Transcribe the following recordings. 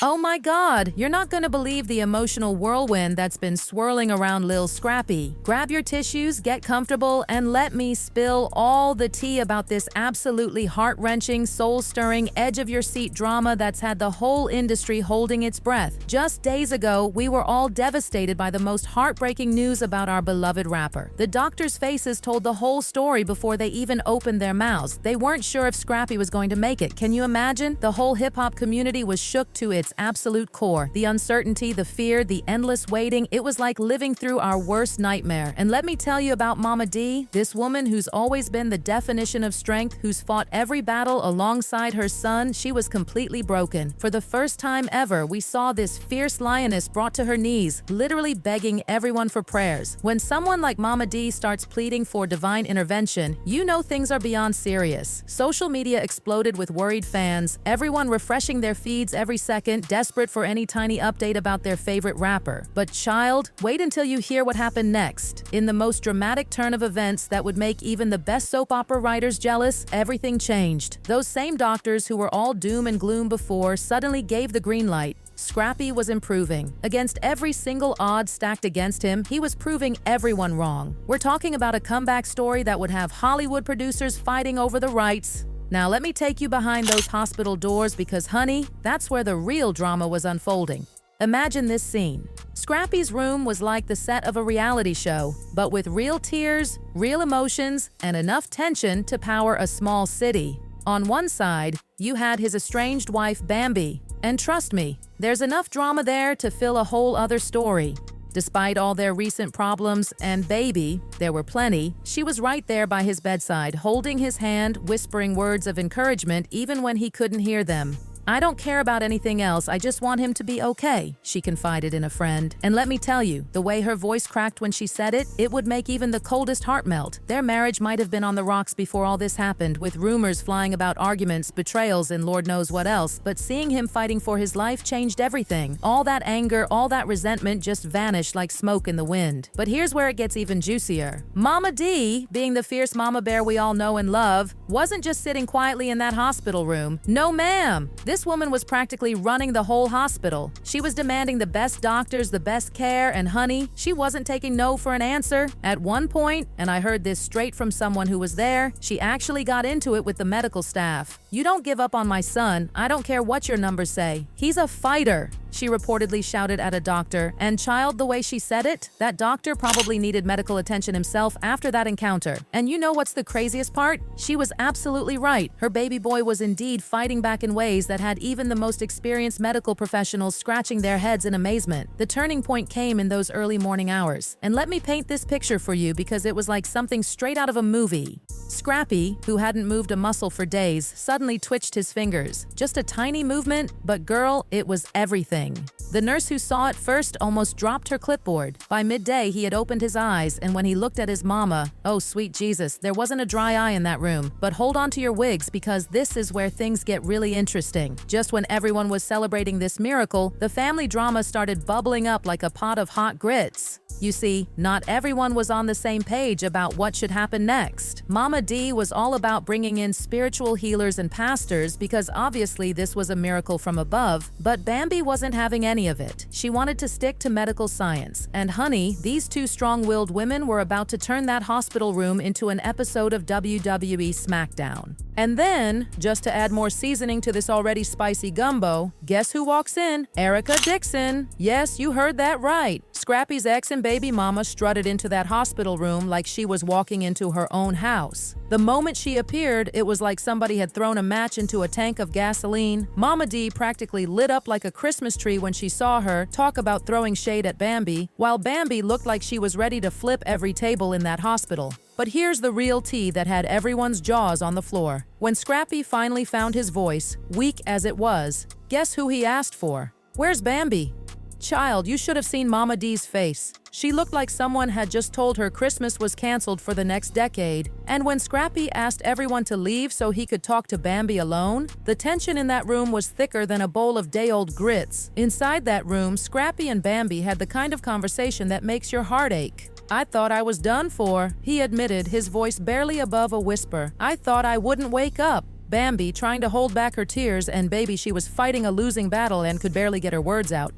Oh my God, you're not gonna believe the emotional whirlwind that's been swirling around Lil Scrappy. Grab your tissues, get comfortable, and let me spill all the tea about this absolutely heart-wrenching, soul-stirring, edge-of-your-seat drama that's had the whole industry holding its breath. Just days ago, we were all devastated by the most heartbreaking news about our beloved rapper. The doctors' faces told the whole story before they even opened their mouths. They weren't sure if Scrappy was going to make it. Can you imagine? The whole hip-hop community was shook to its absolute core. The uncertainty, the fear, the endless waiting, it was like living through our worst nightmare. And let me tell you about Mama D, this woman who's always been the definition of strength, who's fought every battle alongside her son. She was completely broken. For the first time ever, we saw this fierce lioness brought to her knees, literally begging everyone for prayers. When someone like Mama D starts pleading for divine intervention, you know things are beyond serious. Social media exploded with worried fans, everyone refreshing their feeds every second, desperate for any tiny update about their favorite rapper. But child, wait until you hear what happened next. In the most dramatic turn of events that would make even the best soap opera writers jealous, everything changed. Those same doctors who were all doom and gloom before suddenly gave the green light. Scrappy was improving. Against every single odd stacked against him, he was proving everyone wrong. We're talking about a comeback story that would have Hollywood producers fighting over the rights. Now let me take you behind those hospital doors because, honey, that's where the real drama was unfolding. Imagine this scene. Scrappy's room was like the set of a reality show, but with real tears, real emotions, and enough tension to power a small city. On one side, you had his estranged wife, Bambi. And trust me, there's enough drama there to fill a whole other story. Despite all their recent problems, and baby, there were plenty, she was right there by his bedside, holding his hand, whispering words of encouragement even when he couldn't hear them. "I don't care about anything else, I just want him to be okay," she confided in a friend. And let me tell you, the way her voice cracked when she said it, it would make even the coldest heart melt. Their marriage might have been on the rocks before all this happened, with rumors flying about arguments, betrayals, and Lord knows what else, but seeing him fighting for his life changed everything. All that anger, all that resentment just vanished like smoke in the wind. But here's where it gets even juicier. Mama D, being the fierce mama bear we all know and love, wasn't just sitting quietly in that hospital room. No ma'am! This woman was practically running the whole hospital. She was demanding the best doctors, the best care, and honey, she wasn't taking no for an answer. At one point, and I heard this straight from someone who was there, she actually got into it with the medical staff. "You don't give up on my son. I don't care what your numbers say. He's a fighter," she reportedly shouted at a doctor. And child, the way she said it, that doctor probably needed medical attention himself after that encounter. And you know what's the craziest part? She was absolutely right. Her baby boy was indeed fighting back in ways that had even the most experienced medical professionals scratching their heads in amazement. The turning point came in those early morning hours. And let me paint this picture for you because it was like something straight out of a movie. Scrappy, who hadn't moved a muscle for days, suddenly twitched his fingers. Just a tiny movement, but girl, it was everything. The nurse who saw it first almost dropped her clipboard. By midday, he had opened his eyes, and when he looked at his mama, oh sweet Jesus, there wasn't a dry eye in that room. But hold on to your wigs because this is where things get really interesting. Just when everyone was celebrating this miracle, the family drama started bubbling up like a pot of hot grits. You see, not everyone was on the same page about what should happen next. Mama D was all about bringing in spiritual healers and pastors because obviously this was a miracle from above, but Bambi wasn't having any of it. She wanted to stick to medical science. And honey, these two strong-willed women were about to turn that hospital room into an episode of WWE SmackDown. And then, just to add more seasoning to this already spicy gumbo, guess who walks in? Erica Dixon. Yes, you heard that right. Scrappy's ex and baby mama strutted into that hospital room like she was walking into her own house. The moment she appeared, it was like somebody had thrown a match into a tank of gasoline. Mama D practically lit up like a Christmas tree when she saw her. Talk about throwing shade at Bambi, while Bambi looked like she was ready to flip every table in that hospital. But here's the real tea that had everyone's jaws on the floor. When Scrappy finally found his voice, weak as it was, guess who he asked for? "Where's Bambi?" Child, you should have seen Mama D's face. She looked like someone had just told her Christmas was canceled for the next decade. And when Scrappy asked everyone to leave so he could talk to Bambi alone, the tension in that room was thicker than a bowl of day-old grits. Inside that room, Scrappy and Bambi had the kind of conversation that makes your heart ache. "I thought I was done for," he admitted, his voice barely above a whisper. "I thought I wouldn't wake up." Bambi trying to hold back her tears, and baby, she was fighting a losing battle and could barely get her words out.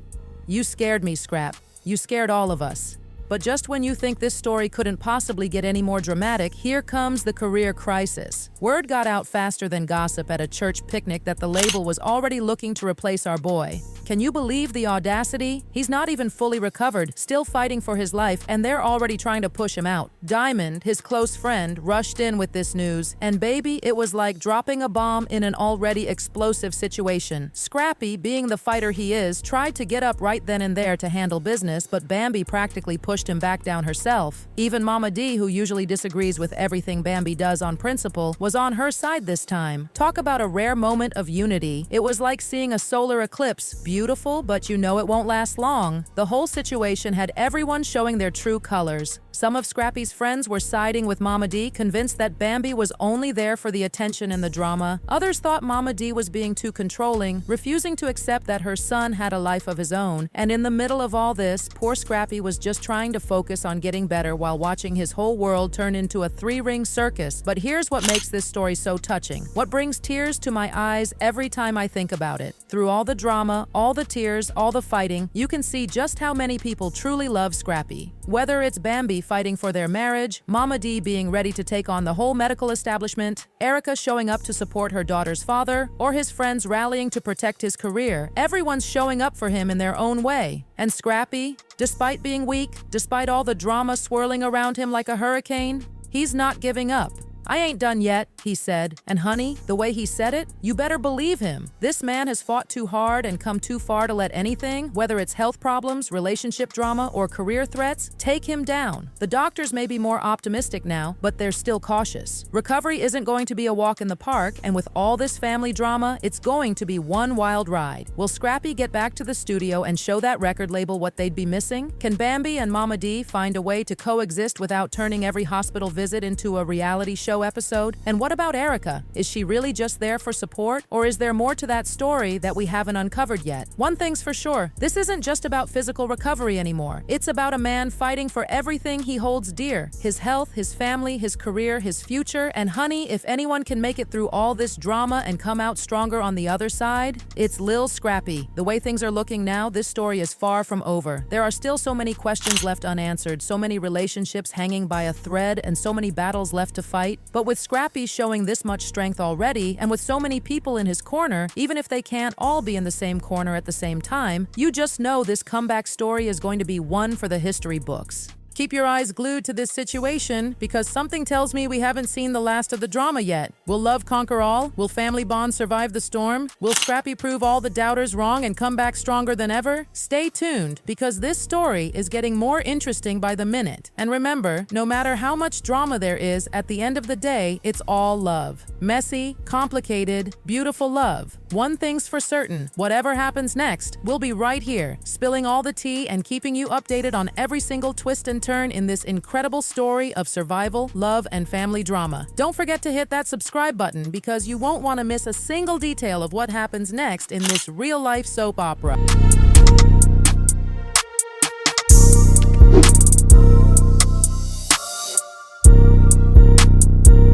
You scared me, Scrap. You scared all of us. But just when you think this story couldn't possibly get any more dramatic, here comes the career crisis. Word got out faster than gossip at a church picnic that the label was already looking to replace our boy. Can you believe the audacity? He's not even fully recovered, still fighting for his life, and they're already trying to push him out. Diamond, his close friend, rushed in with this news, and baby, it was like dropping a bomb in an already explosive situation. Scrappy, being the fighter he is, tried to get up right then and there to handle business, but Bambi practically pushed him back down herself. Even Mama D, who usually disagrees with everything Bambi does on principle, was on her side this time. Talk about a rare moment of unity. It was like seeing a solar eclipse. Beautiful, but you know it won't last long. The whole situation had everyone showing their true colors. Some of Scrappy's friends were siding with Mama D, convinced that Bambi was only there for the attention and the drama. Others thought Mama D was being too controlling, refusing to accept that her son had a life of his own. And in the middle of all this, poor Scrappy was just trying to focus on getting better while watching his whole world turn into a three-ring circus. But here's what makes this story so touching. What brings tears to my eyes every time I think about it. Through all the drama, all the tears, all the fighting, you can see just how many people truly love Scrappy. Whether it's Bambi fighting for their marriage, Mama D being ready to take on the whole medical establishment, Erica showing up to support her daughter's father, or his friends rallying to protect his career, everyone's showing up for him in their own way. And Scrappy, despite being weak, despite all the drama swirling around him like a hurricane, he's not giving up. I ain't done yet, he said. And honey, the way he said it, you better believe him. This man has fought too hard and come too far to let anything, whether it's health problems, relationship drama, or career threats, take him down. The doctors may be more optimistic now, but they're still cautious. Recovery isn't going to be a walk in the park, and with all this family drama, it's going to be one wild ride. Will Scrappy get back to the studio and show that record label what they'd be missing? Can Bambi and Mama D find a way to coexist without turning every hospital visit into a reality show episode? And what about Erica? Is she really just there for support, or is there more to that story that we haven't uncovered yet? One thing's for sure, this isn't just about physical recovery anymore. It's about a man fighting for everything he holds dear. His health, his family, his career, his future, and honey, if anyone can make it through all this drama and come out stronger on the other side, it's Lil Scrappy. The way things are looking now, this story is far from over. There are still so many questions left unanswered, so many relationships hanging by a thread, and so many battles left to fight. But with Scrappy showing this much strength already, and with so many people in his corner, even if they can't all be in the same corner at the same time, you just know this comeback story is going to be one for the history books. Keep your eyes glued to this situation, because something tells me we haven't seen the last of the drama yet. Will love conquer all? Will family bonds survive the storm? Will Scrappy prove all the doubters wrong and come back stronger than ever? Stay tuned, because this story is getting more interesting by the minute. And remember, no matter how much drama there is, at the end of the day, it's all love. Messy, complicated, beautiful love. One thing's for certain, whatever happens next, we'll be right here, spilling all the tea and keeping you updated on every single twist and turn in this incredible story of survival, love, and family drama. Don't forget to hit that subscribe button, because you won't want to miss a single detail of what happens next in this real-life soap opera.